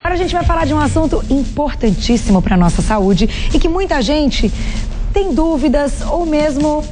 Agora a gente vai falar de um assunto importantíssimo para a nossa saúde e que muita gente tem dúvidas ou mesmo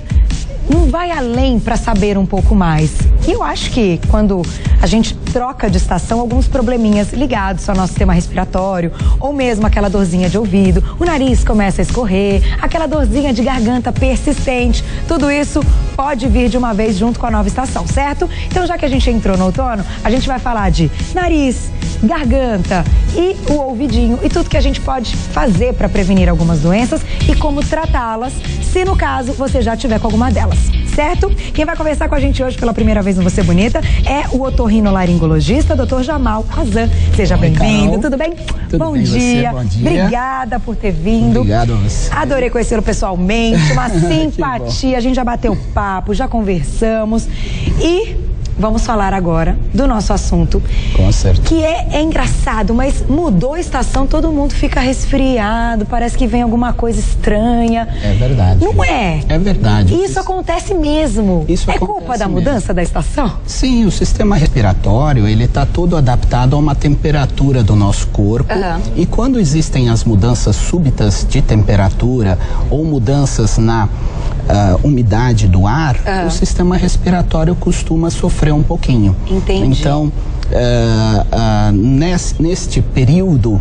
não vai além para saber um pouco mais. E eu acho que quando a gente troca de estação, alguns probleminhas ligados ao nosso sistema respiratório, ou mesmo aquela dorzinha de ouvido, o nariz começa a escorrer, aquela dorzinha de garganta persistente, tudo isso pode vir de uma vez junto com a nova estação, certo? Então, já que a gente entrou no outono, a gente vai falar de nariz, garganta e o ouvidinho e tudo que a gente pode fazer para prevenir algumas doenças e como tratá-las, se no caso você já tiver com alguma delas, certo? Quem vai conversar com a gente hoje pela primeira vez no Você Bonita é o otorrinolaringologista, Dr. Jamal Hazan. Seja bem-vindo, tudo bem? Bom dia. Bom dia. Obrigada por ter vindo. Obrigado a você. Adorei conhecê-lo pessoalmente, uma simpatia, a gente já bateu papo, já conversamos e vamos falar agora do nosso assunto. Com certeza. Que é engraçado, mas mudou a estação, todo mundo fica resfriado, parece que vem alguma coisa estranha. É verdade. Não é? É verdade. Isso acontece mesmo. Isso é acontece culpa da mesmo. mudança da estação? Sim, o sistema respiratório, ele está todo adaptado a uma temperatura do nosso corpo. E quando existem as mudanças súbitas de temperatura ou mudanças na umidade do ar, o sistema respiratório costuma sofrer um pouquinho. Entendi. Então, neste período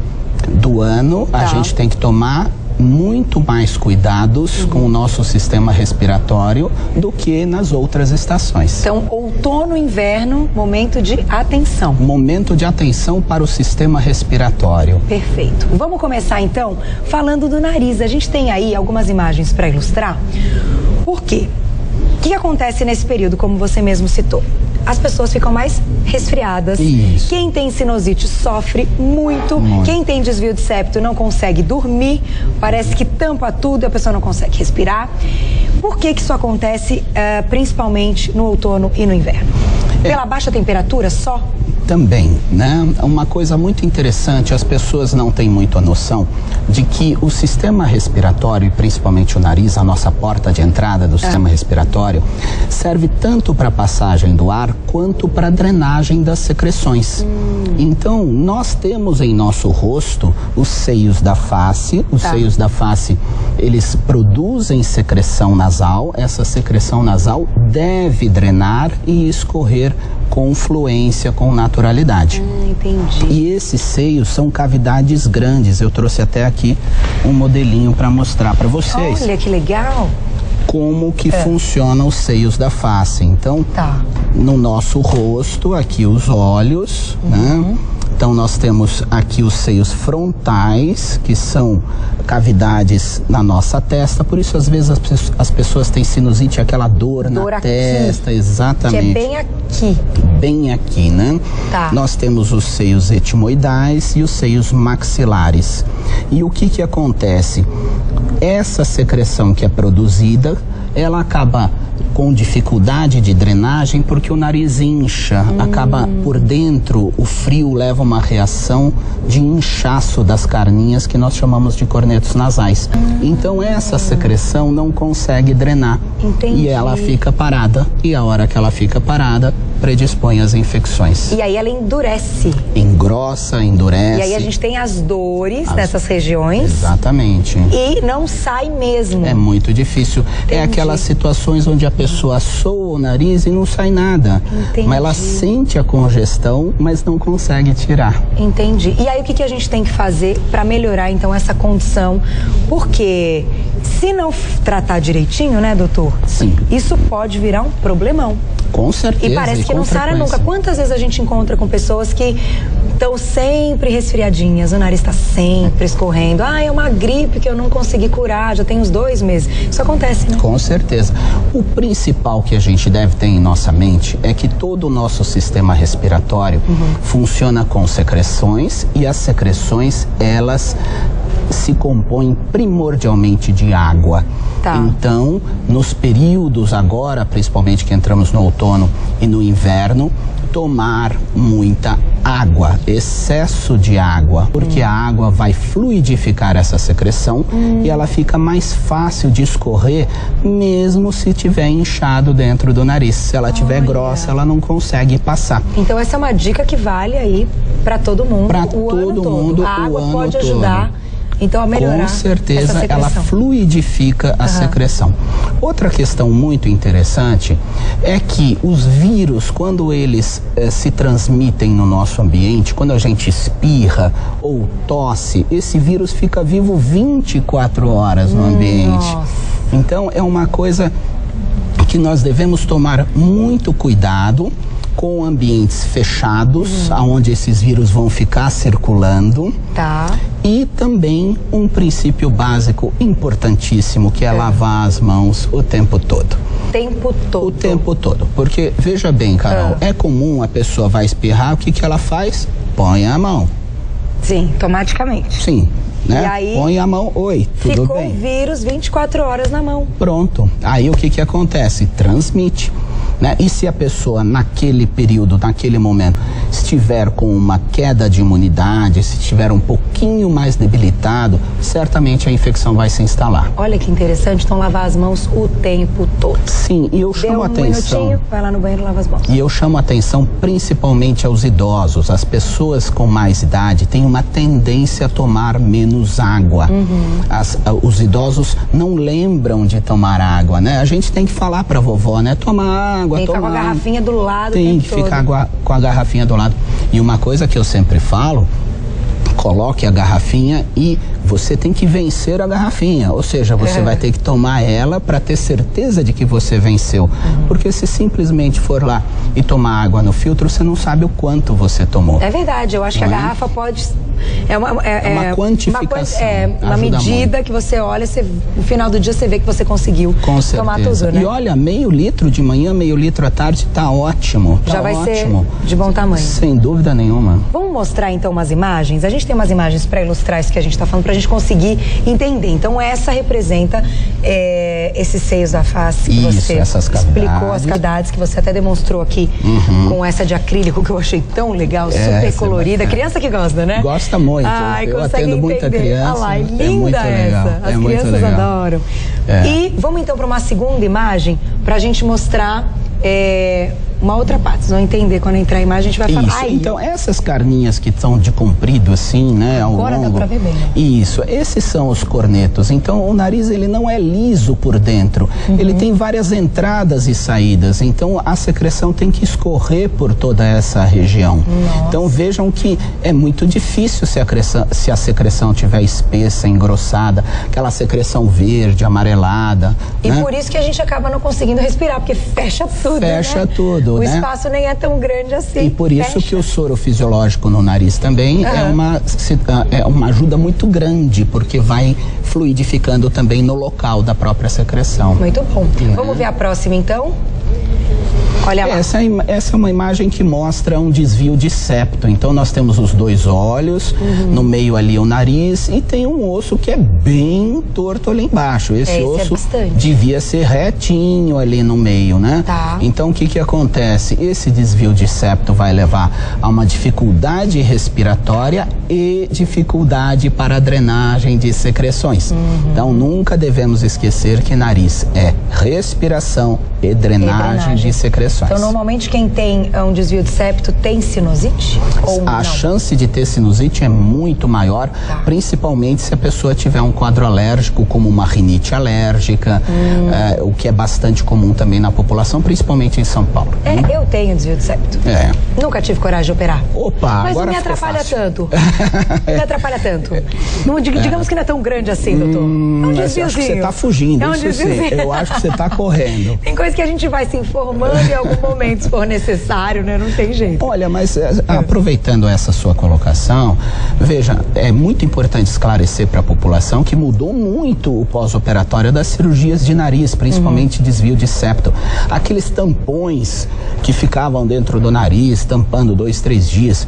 do ano, a gente tem que tomar muito mais cuidados com o nosso sistema respiratório do que nas outras estações. Então, outono, inverno, momento de atenção. Momento de atenção para o sistema respiratório. Perfeito. Vamos começar então falando do nariz. A gente tem aí algumas imagens para ilustrar. Por quê? O que acontece nesse período, como você mesmo citou? As pessoas ficam mais resfriadas. Isso. Quem tem sinusite sofre muito. Quem tem desvio de septo não consegue dormir. Parece que tampa tudo e a pessoa não consegue respirar. Por que isso acontece principalmente no outono e no inverno? Pela baixa temperatura só? Também, né? Uma coisa muito interessante, as pessoas não têm muito a noção de que o sistema respiratório, e principalmente o nariz, a nossa porta de entrada do sistema respiratório, serve tanto para a passagem do ar quanto para a drenagem das secreções. Então, nós temos em nosso rosto os seios da face. Os seios da face, eles produzem secreção nasal. Essa secreção nasal deve drenar e escorrer com fluência, com naturalidade. Entendi. E esses seios são cavidades grandes. Eu trouxe até aqui um modelinho para mostrar para vocês. Olha que legal. Como que funcionam os seios da face. Então, no nosso rosto, aqui os olhos, né? Então, nós temos aqui os seios frontais, que são cavidades na nossa testa. Por isso, às vezes, as pessoas têm sinusite, aquela dor na testa. Exatamente. Que é bem aqui. Bem aqui, né? Nós temos os seios etimoidais e os seios maxilares. E o que acontece? Essa secreção que é produzida, ela acaba com dificuldade de drenagem porque o nariz incha, acaba por dentro, o frio leva uma reação de inchaço das carninhas que nós chamamos de cornetos nasais. Então essa secreção não consegue drenar. Entendi. E ela fica parada, e a hora que ela fica parada, predispõe às infecções. E aí ela endurece. Engrossa, endurece. E aí a gente tem as dores nessas regiões. Exatamente. E não sai mesmo. É muito difícil. Entendi. É aquelas situações onde a pessoa soa o nariz e não sai nada. Entendi. Mas ela sente a congestão, mas não consegue tirar. Entendi. E aí o que a gente tem que fazer para melhorar então essa condição? Porque se não tratar direitinho, né, doutor? Sim. Isso pode virar um problemão. Com certeza. E parece que não sara nunca. Quantas vezes a gente encontra com pessoas que estão sempre resfriadinhas, o nariz está sempre escorrendo. Ah, é uma gripe que eu não consegui curar, já tem uns 2 meses. Isso acontece, né? Com certeza. O principal que a gente deve ter em nossa mente é que todo o nosso sistema respiratório funciona com secreções, e as secreções, elas se compõem primordialmente de água. Tá. Então, nos períodos agora, principalmente que entramos no outono e no inverno, tomar muita água, excesso de água, porque a água vai fluidificar essa secreção e ela fica mais fácil de escorrer, mesmo se tiver inchado dentro do nariz. Se ela tiver grossa, ela não consegue passar. Então essa é uma dica que vale aí para todo mundo, Para todo mundo, a água o ano pode todo. ajudar. Então, a melhorar. Com certeza, essa ela fluidifica a secreção. Outra questão muito interessante é que os vírus, quando eles se transmitem no nosso ambiente, quando a gente espirra ou tosse, esse vírus fica vivo 24 horas no ambiente. Nossa. Então, é uma coisa que nós devemos tomar muito cuidado com ambientes fechados, onde esses vírus vão ficar circulando. Tá. E também um princípio básico importantíssimo, que é lavar as mãos o tempo todo. Tempo todo. O tempo todo. Porque, veja bem, Carol, é comum a pessoa vai espirrar, o que que ela faz? Põe a mão. Sim, automaticamente. Sim, né? E aí, põe a mão, oi, tudo ficou bem? o vírus 24 horas na mão. Pronto. Aí o que que acontece? Transmite. Né? E se a pessoa naquele período, naquele momento, estiver com uma queda de imunidade, se estiver um pouquinho mais debilitado, certamente a infecção vai se instalar. Olha que interessante, então lavar as mãos o tempo todo. Sim, e eu chamo a atenção. Minutinho, vai lá no banheiro e lava as mãos. E eu chamo a atenção principalmente aos idosos. As pessoas com mais idade têm uma tendência a tomar menos água. Os idosos não lembram de tomar água, né? A gente tem que falar pra vovó, né? Toma água. Tem que ficar com a garrafinha do lado. Tem que ficar com a garrafinha do lado. E uma coisa que eu sempre falo, coloque a garrafinha e você tem que vencer a garrafinha. Ou seja, você vai ter que tomar ela para ter certeza de que você venceu. Porque se simplesmente for lá e tomar água no filtro, você não sabe o quanto você tomou. É verdade, eu acho que a garrafa pode... É uma quantificação. Uma medida muito. Que você olha, no final do dia você vê que você conseguiu tomar tudo, né? E olha, meio litro de manhã, meio litro à tarde, tá ótimo. Tá Já vai ótimo. Ser de bom tamanho. Sem dúvida nenhuma. Vamos mostrar então umas imagens? A gente tem umas imagens para ilustrar isso que a gente está falando, para a gente conseguir entender. Então essa representa esses seios da face que você explicou, as cavidades que você até demonstrou aqui com essa de acrílico que eu achei tão legal, super colorida. Criança que gosta, né? Gosta muito. Ai, eu atendo muita criança. Olha lá, linda muito legal. essa. As crianças adoram. E vamos então para uma segunda imagem para a gente mostrar uma outra parte. Vocês vão entender quando entrar a imagem, a gente vai falar. Então, essas carninhas que estão de comprido assim, né, ao Agora longo. dá pra ver bem. Isso, esses são os cornetos. Então, o nariz, ele não é liso por dentro. Ele tem várias entradas e saídas. Então, a secreção tem que escorrer por toda essa região. Nossa. Então, vejam que é muito difícil se a secreção estiver espessa, engrossada, aquela secreção verde, amarelada. E né? por isso que a gente acaba não conseguindo respirar, porque fecha tudo, Fecha tudo. O espaço nem é tão grande assim. E por isso que o soro fisiológico no nariz também é uma ajuda muito grande, porque vai fluidificando também no local da própria secreção. Muito bom. Vamos ver a próxima então? Olha lá. Essa é uma imagem que mostra um desvio de septo. Então nós temos os dois olhos, no meio ali o nariz, e tem um osso que é bem torto ali embaixo. Esse osso devia ser retinho ali no meio, né? Tá. Então o que acontece? Esse desvio de septo vai levar a uma dificuldade respiratória e dificuldade para a drenagem de secreções. Então nunca devemos esquecer que nariz é respiração e drenagem de secreções. Então, normalmente, quem tem um desvio de septo tem sinusite? Ou a chance de ter sinusite é muito maior, principalmente se a pessoa tiver um quadro alérgico, como uma rinite alérgica, o que é bastante comum também na população, principalmente em São Paulo. Eu tenho desvio de septo. Nunca tive coragem de operar. Opa, mas agora não me atrapalha fácil. tanto. Não me atrapalha tanto. Não, digamos que não é tão grande assim, doutor. É um desviozinho. Acho que você está fugindo, isso sim. Eu acho que você está correndo. Tem coisa que a gente vai se informando em algum momento, se for necessário, né? Não tem jeito. Olha, mas aproveitando essa sua colocação, veja, é muito importante esclarecer para a população que mudou muito o pós-operatório das cirurgias de nariz, principalmente desvio de septo. Aqueles tampões que ficavam dentro do nariz, tampando 2, 3 dias.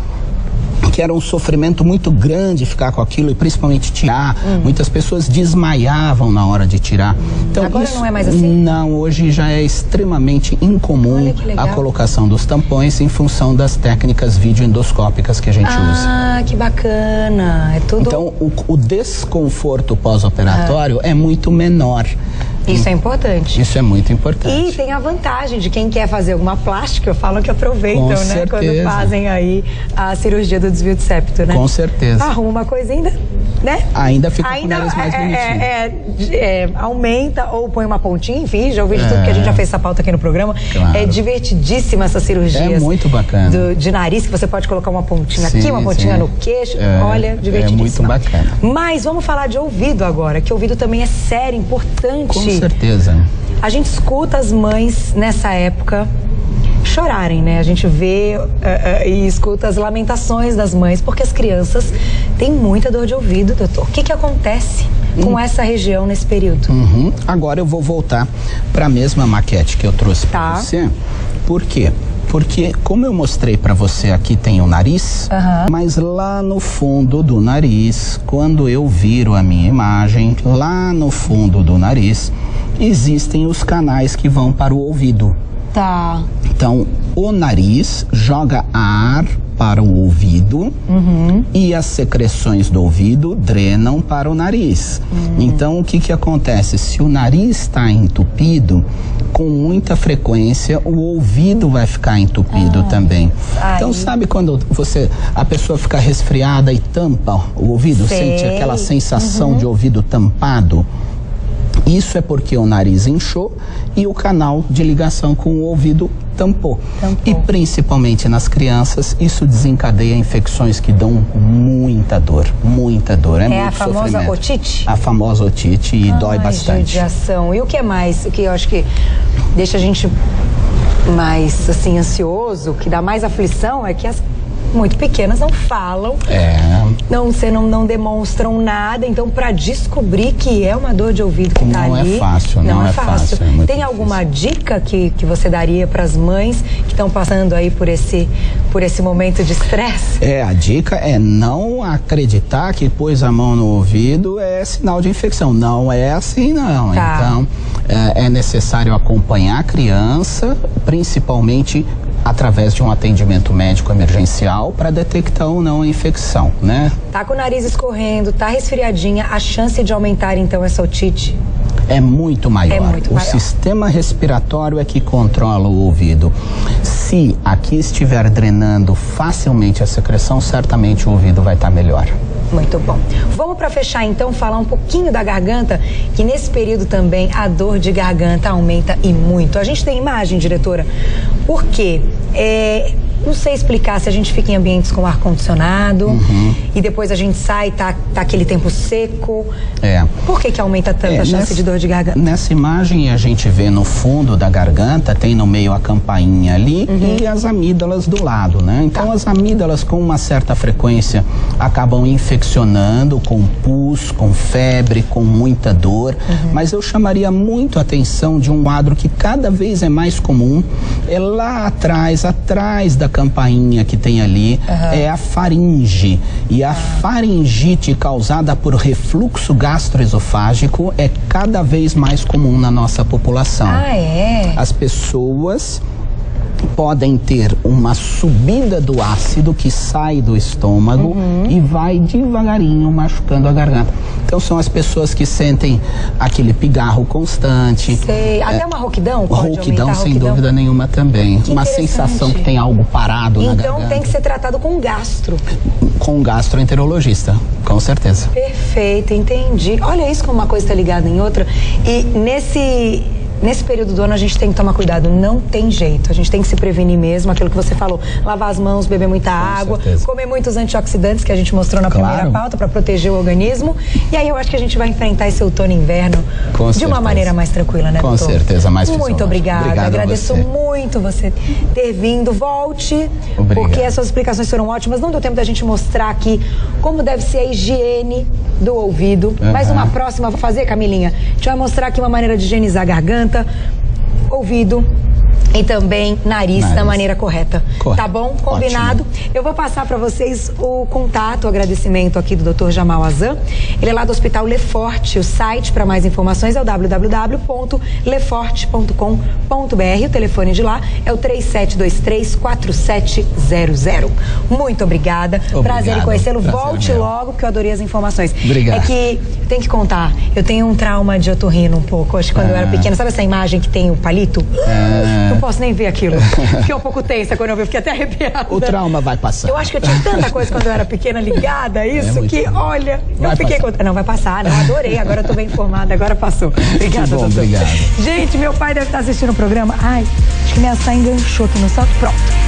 que era um sofrimento muito grande ficar com aquilo e principalmente tirar. Muitas pessoas desmaiavam na hora de tirar. Então, agora isso, não é mais assim? Não, hoje já é extremamente incomum a colocação dos tampões em função das técnicas videoendoscópicas que a gente usa. Ah, que bacana. É tudo... Então, o desconforto pós-operatório é muito menor. Isso é importante. Isso é muito importante. E tem a vantagem de quem quer fazer alguma plástica, falam que aproveitam, Com né? certeza. Quando fazem aí a cirurgia do desvio de septo, né? Com certeza. Arruma uma coisa ainda, né? Ainda fica com o nariz mais bonitinho. Aumenta ou põe uma pontinha, enfim, já ouvi de tudo que a gente já fez essa pauta aqui no programa. Claro. É divertidíssima essa cirurgia. É muito bacana. De nariz, que você pode colocar uma pontinha aqui, uma pontinha no queixo. Olha, divertidíssima. É muito bacana. Mas vamos falar de ouvido agora, que ouvido também é sério, importante. Com certeza. A gente escuta as mães nessa época chorarem, né? A gente vê e escuta as lamentações das mães, porque as crianças têm muita dor de ouvido, doutor. O que acontece com essa região nesse período? Agora eu vou voltar para a mesma maquete que eu trouxe para você. Por quê? Porque, como eu mostrei para você, aqui tem o nariz, mas lá no fundo do nariz, quando eu viro a minha imagem, lá no fundo do nariz, existem os canais que vão para o ouvido. Tá. Então, o nariz joga ar para o ouvido e as secreções do ouvido drenam para o nariz. Então, o que acontece? Se o nariz está entupido, com muita frequência o ouvido vai ficar entupido também. Então, sabe quando a pessoa fica resfriada e tampa o ouvido? Sente aquela sensação de ouvido tampado? Isso é porque o nariz inchou e o canal de ligação com o ouvido tampou. E principalmente nas crianças, isso desencadeia infecções que dão muita dor, muita dor. É muito a famosa sofrimento. otite? A famosa otite e dói bastante. Judiação. E o que é mais? O que eu acho que deixa a gente mais assim ansioso, que dá mais aflição, é que as muito pequenas não falam, não demonstram nada, então para descobrir que é uma dor de ouvido que está ali, não é fácil. É Tem alguma dica que você daria para as mães que estão passando aí por esse momento de estresse? A dica é não acreditar que pôs a mão no ouvido é sinal de infecção. Não é assim, não. Então, é necessário acompanhar a criança, principalmente através de um atendimento médico emergencial para detectar ou não a infecção, né? Tá com o nariz escorrendo, tá resfriadinha, a chance de aumentar então essa otite é muito maior. O sistema respiratório é que controla o ouvido. Se aqui estiver drenando facilmente a secreção, certamente o ouvido vai estar melhor. Muito bom. Vamos para fechar então, falar um pouquinho da garganta, que nesse período também a dor de garganta aumenta e muito. A gente tem imagem, diretora? Por quê? Não sei explicar se a gente fica em ambientes com ar-condicionado e depois a gente sai, tá aquele tempo seco. Por que aumenta tanto a chance de dor de garganta? Nessa imagem a gente vê no fundo da garganta, tem no meio a campainha ali e as amígdalas do lado, né? Então as amígdalas com uma certa frequência acabam infeccionando com pus, com febre, com muita dor, mas eu chamaria muito a atenção de um quadro que cada vez é mais comum, é lá atrás da campainha que tem ali, é a faringe. E a faringite causada por refluxo gastroesofágico é cada vez mais comum na nossa população. As pessoas podem ter uma subida do ácido que sai do estômago e vai devagarinho machucando a garganta. Então são as pessoas que sentem aquele pigarro constante. Até uma rouquidão pode aumentar, sem dúvida nenhuma também. Uma sensação que tem algo parado na garganta. Então tem que ser tratado com gastro. Com um gastroenterologista, com certeza. Perfeito, entendi. Olha isso como uma coisa está ligada em outra. E nesse período do ano a gente tem que tomar cuidado, não tem jeito, a gente tem que se prevenir mesmo, aquilo que você falou, lavar as mãos, beber muita água, comer muitos antioxidantes que a gente mostrou na primeira pauta para proteger o organismo, e aí eu acho que a gente vai enfrentar esse outono e inverno de uma maneira mais tranquila, né, doutor? Com certeza, mais Muito obrigada. Obrigado, agradeço muito você ter vindo, volte, porque as suas explicações foram ótimas, não deu tempo da gente mostrar aqui como deve ser a higiene do ouvido, mas uma próxima vou fazer, Camilinha, a gente vai mostrar aqui uma maneira de higienizar a garganta, ouvido e também nariz da maneira correta. Tá bom? Combinado? Ótimo. Eu vou passar para vocês o contato, o agradecimento aqui do Dr. Jamal Azan. Ele é lá do Hospital Lefort. O site para mais informações é o www.lefort.com.br. O telefone de lá é o 3723-4700. Muito obrigada. Prazer em conhecê-lo. Volte logo, que eu adorei as informações. Obrigado. É que tem que contar, eu tenho um trauma de otorrino um pouco. Acho que quando eu era pequena, sabe essa imagem que tem o palito? Não posso nem ver aquilo. Fiquei um pouco tensa quando eu vi, fiquei até arrepiada. O trauma vai passar. Eu acho que eu tinha tanta coisa quando eu era pequena ligada a isso, que bom. olha, não fiquei contando. Não, vai passar, não, adorei, agora eu tô bem informada, agora passou. Obrigada, bom, doutor. obrigado. Gente, meu pai deve estar assistindo o programa. Ai, acho que minha saia enganchou aqui no salto. Pronto.